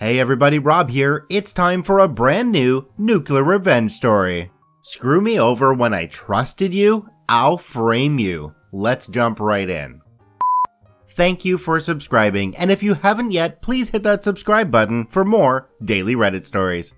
Hey everybody, Rob here. It's time for a brand new Nuclear Revenge story. Screw me over when I trusted you, I'll frame you. Let's jump right in. Thank you for subscribing, and if you haven't yet, please hit that subscribe button for more daily Reddit stories.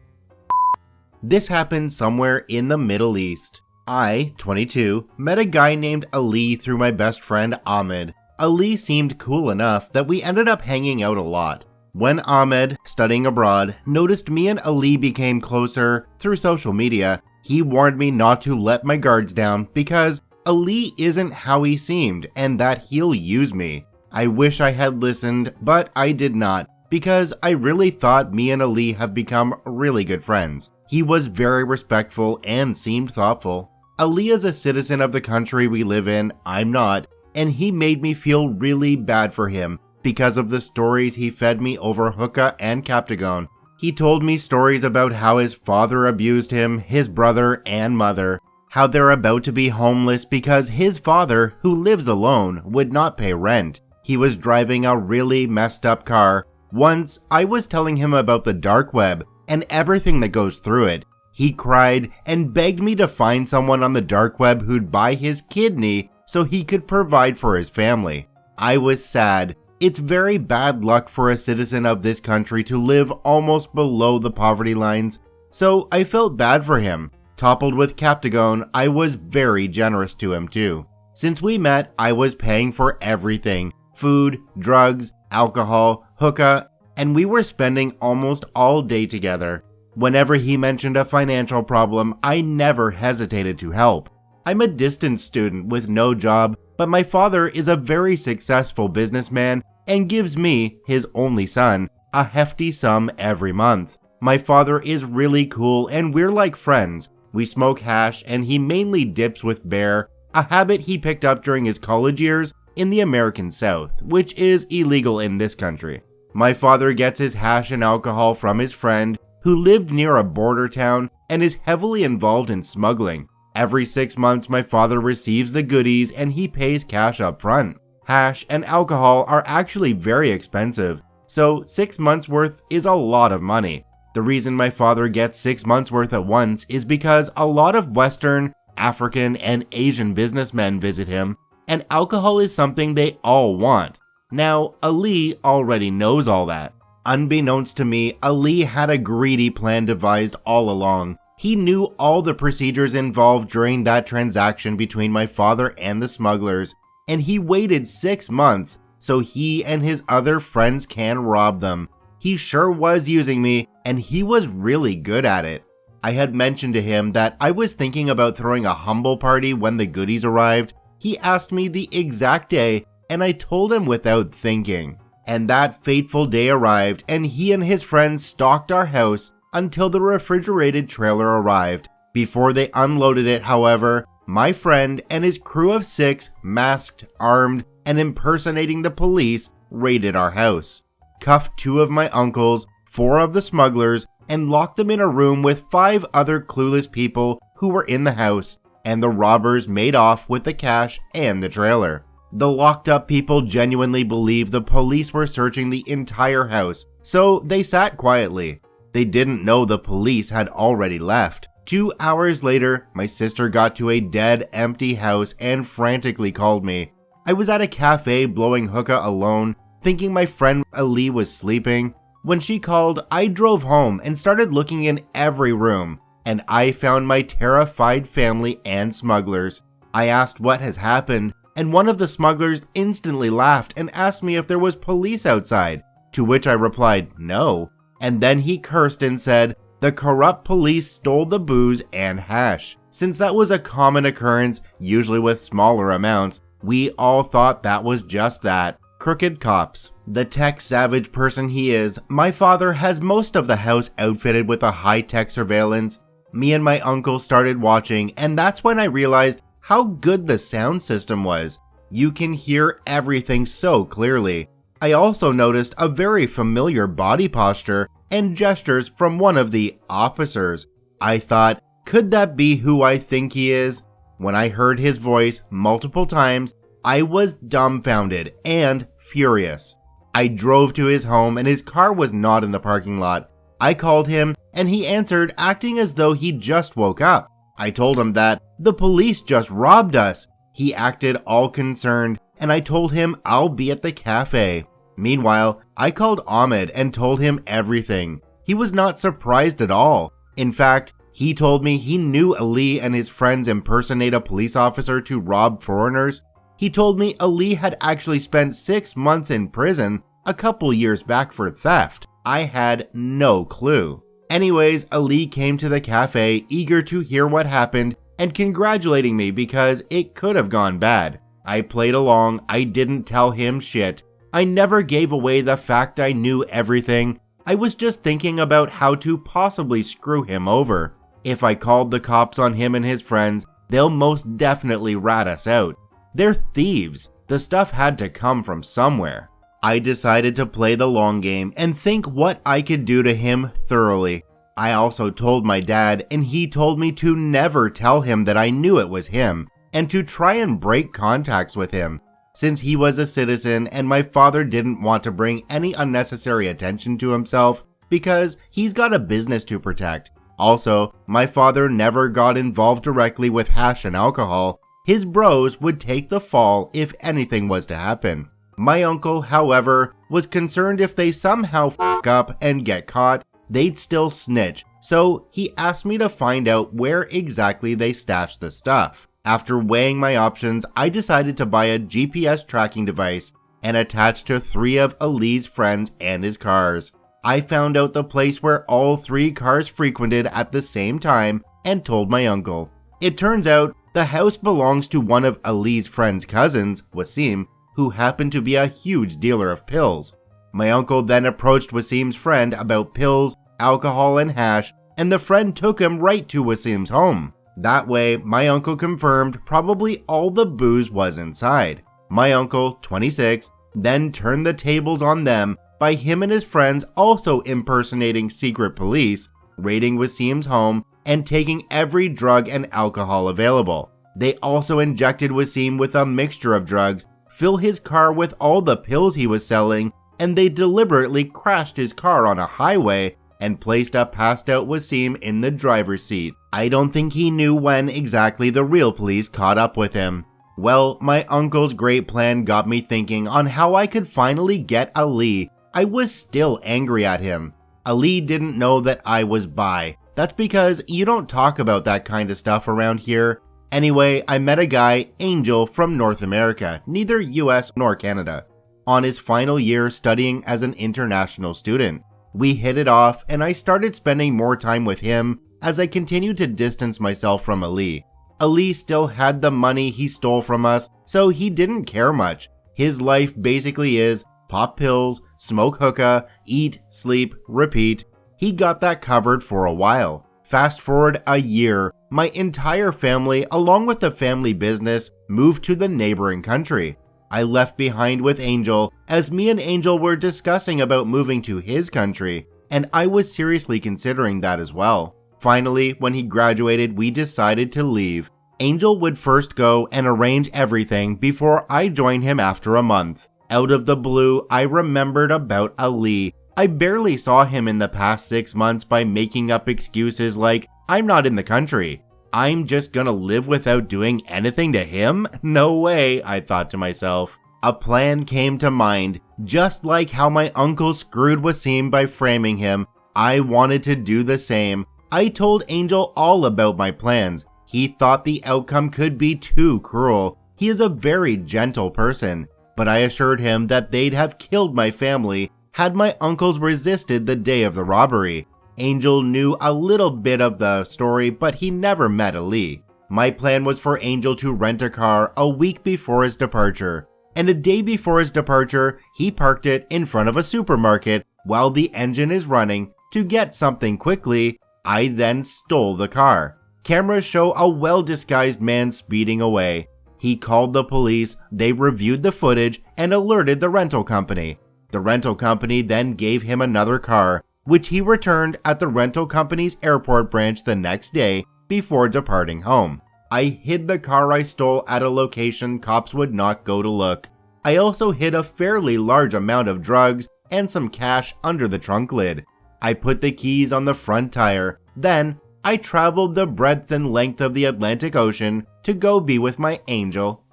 This happened somewhere in the Middle East. I, 22, met a guy named Ali through my best friend Ahmed. Ali seemed cool enough that we ended up hanging out a lot. When Ahmed, studying abroad, noticed me and Ali became closer through social media, he warned me not to let my guards down because Ali isn't how he seemed and that he'll use me. I wish I had listened, but I did not because I really thought me and Ali have become really good friends. He was very respectful and seemed thoughtful. Ali is a citizen of the country we live in, I'm not, and he made me feel really bad for him because of the stories he fed me over hookah and Captagon. He told me stories about how his father abused him, his brother and mother, how they're about to be homeless because his father, who lives alone, would not pay rent. He was driving a really messed up car. Once, I was telling him about the dark web and everything that goes through it. He cried and begged me to find someone on the dark web who'd buy his kidney so he could provide for his family. I was sad. It's very bad luck for a citizen of this country to live almost below the poverty lines, so I felt bad for him. Toppled with Captagon, I was very generous to him too. Since we met, I was paying for everything: food, drugs, alcohol, hookah, and we were spending almost all day together. Whenever he mentioned a financial problem, I never hesitated to help. I'm a distance student with no job, but my father is a very successful businessman and gives me, his only son, a hefty sum every month. My father is really cool and we're like friends. We smoke hash and he mainly dips with bear, a habit he picked up during his college years in the American South, which is illegal in this country. My father gets his hash and alcohol from his friend, who lived near a border town and is heavily involved in smuggling. Every 6 months, my father receives the goodies and he pays cash up front. Hash and alcohol are actually very expensive, so 6 months worth is a lot of money. The reason my father gets 6 months worth at once is because a lot of Western, African, and Asian businessmen visit him, and alcohol is something they all want. Now, Ali already knows all that. Unbeknownst to me, Ali had a greedy plan devised all along. He knew all the procedures involved during that transaction between my father and the smugglers, and he waited 6 months so he and his other friends can rob them. He sure was using me, and he was really good at it. I had mentioned to him that I was thinking about throwing a humble party when the goodies arrived. He asked me the exact day, and I told him without thinking. And that fateful day arrived, and he and his friends stalked our house until the refrigerated trailer arrived. Before they unloaded it, however, my friend and his crew of 6, masked, armed, and impersonating the police, raided our house, cuffed 2 of my uncles, 4 of the smugglers, and locked them in a room with 5 other clueless people who were in the house, and the robbers made off with the cash and the trailer. The locked up people genuinely believed the police were searching the entire house, so they sat quietly. They didn't know the police had already left. 2 hours later, my sister got to a dead, empty house and frantically called me. I was at a cafe blowing hookah alone, thinking my friend Ali was sleeping. When she called, I drove home and started looking in every room, and I found my terrified family and smugglers. I asked what has happened, and one of the smugglers instantly laughed and asked me if there was police outside, to which I replied, no. And then he cursed and said, the corrupt police stole the booze and hash. Since that was a common occurrence, usually with smaller amounts, we all thought that was just that. Crooked cops. The tech savage person he is, my father has most of the house outfitted with a high-tech surveillance. Me and my uncle started watching, and that's when I realized how good the sound system was. You can hear everything so clearly. I also noticed a very familiar body posture and gestures from one of the officers. I thought, could that be who I think he is? When I heard his voice multiple times, I was dumbfounded and furious. I drove to his home and his car was not in the parking lot. I called him and he answered, acting as though he just woke up. I told him that the police just robbed us. He acted all concerned and I told him I'll be at the cafe. Meanwhile, I called Ahmed and told him everything. He was not surprised at all. In fact, he told me he knew Ali and his friends impersonate a police officer to rob foreigners. He told me Ali had actually spent 6 months in prison a couple years back for theft. I had no clue. Anyways, Ali came to the cafe eager to hear what happened and congratulating me because it could have gone bad. I played along. I didn't tell him shit. I never gave away the fact I knew everything. I was just thinking about how to possibly screw him over. If I called the cops on him and his friends, they'll most definitely rat us out. They're thieves. The stuff had to come from somewhere. I decided to play the long game and think what I could do to him thoroughly. I also told my dad and he told me to never tell him that I knew it was him and to try and break contacts with him, since he was a citizen and my father didn't want to bring any unnecessary attention to himself because he's got a business to protect. Also, my father never got involved directly with hash and alcohol. His bros would take the fall if anything was to happen. My uncle, however, was concerned if they somehow fuck up and get caught, they'd still snitch, so he asked me to find out where exactly they stashed the stuff. After weighing my options, I decided to buy a GPS tracking device and attach to 3 of Ali's friends and his cars. I found out the place where all 3 cars frequented at the same time and told my uncle. It turns out the house belongs to one of Ali's friend's cousins, Wasim, who happened to be a huge dealer of pills. My uncle then approached Wasim's friend about pills, alcohol, and hash, and the friend took him right to Wasim's home. That way, my uncle confirmed probably all the booze was inside. My uncle, 26, then turned the tables on them by him and his friends also impersonating secret police, raiding Wasim's home, and taking every drug and alcohol available. They also injected Wasim with a mixture of drugs, filled his car with all the pills he was selling, and they deliberately crashed his car on a highway and placed a passed out Wasim in the driver's seat. I don't think he knew when exactly the real police caught up with him. Well, my uncle's great plan got me thinking on how I could finally get Ali. I was still angry at him. Ali didn't know that I was bi. That's because you don't talk about that kind of stuff around here. Anyway, I met a guy, Angel, from North America, neither US nor Canada, on his final year studying as an international student. We hit it off and I started spending more time with him as I continued to distance myself from Ali. Ali still had the money he stole from us, so he didn't care much. His life basically is pop pills, smoke hookah, eat, sleep, repeat. He got that covered for a while. Fast forward a year, my entire family, along with the family business, moved to the neighboring country. I left behind with Angel as me and Angel were discussing about moving to his country, and I was seriously considering that as well. Finally, when he graduated, we decided to leave. Angel would first go and arrange everything before I joined him after a month. Out of the blue, I remembered about Ali. I barely saw him in the past 6 months by making up excuses like, I'm not in the country. I'm just gonna live without doing anything to him? No way, I thought to myself. A plan came to mind. Just like how my uncle screwed Wasim by framing him, I wanted to do the same. I told Angel all about my plans. He thought the outcome could be too cruel. He is a very gentle person, but I assured him that they'd have killed my family had my uncles resisted the day of the robbery. Angel knew a little bit of the story, but he never met Ali. My plan was for Angel to rent a car a week before his departure, and a day before his departure, he parked it in front of a supermarket while the engine is running to get something quickly. I then stole the car. Cameras show a well-disguised man speeding away. He called the police, they reviewed the footage, and alerted the rental company. The rental company then gave him another car, which he returned at the rental company's airport branch the next day before departing home. I hid the car I stole at a location cops would not go to look. I also hid a fairly large amount of drugs and some cash under the trunk lid. I put the keys on the front tire. Then, I traveled the breadth and length of the Atlantic Ocean to go be with my angel.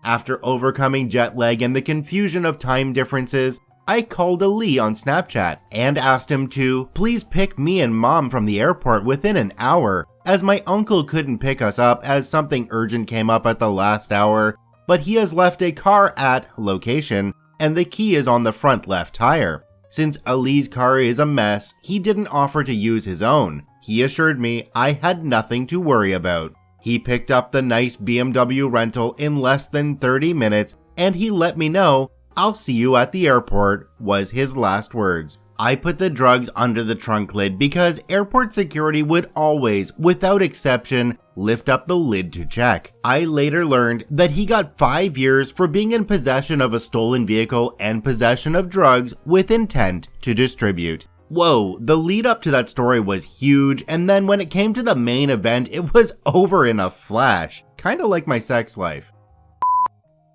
After overcoming jet lag and the confusion of time differences, I called Ali on Snapchat and asked him to please pick me and Mom from the airport within an hour, as my uncle couldn't pick us up as something urgent came up at the last hour, but he has left a car at location and the key is on the front left tire. Since Ali's car is a mess, he didn't offer to use his own. He assured me I had nothing to worry about. He picked up the nice BMW rental in less than 30 minutes and he let me know, "I'll see you at the airport," was his last words. I put the drugs under the trunk lid because airport security would always, without exception, lift up the lid to check. I later learned that he got 5 years for being in possession of a stolen vehicle and possession of drugs with intent to distribute. Whoa, the lead up to that story was huge, and then when it came to the main event, it was over in a flash. Kinda like my sex life.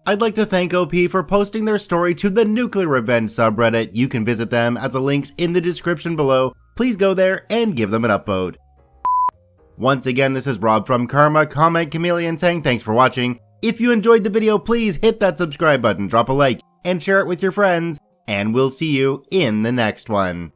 I'd like to thank OP for posting their story to the NuclearRevenge subreddit. You can visit them at the links in the description below. Please go there and give them an upvote. Once again, this is Rob from Karma Comment Chameleon saying thanks for watching. If you enjoyed the video, please hit that subscribe button, drop a like, and share it with your friends, and we'll see you in the next one.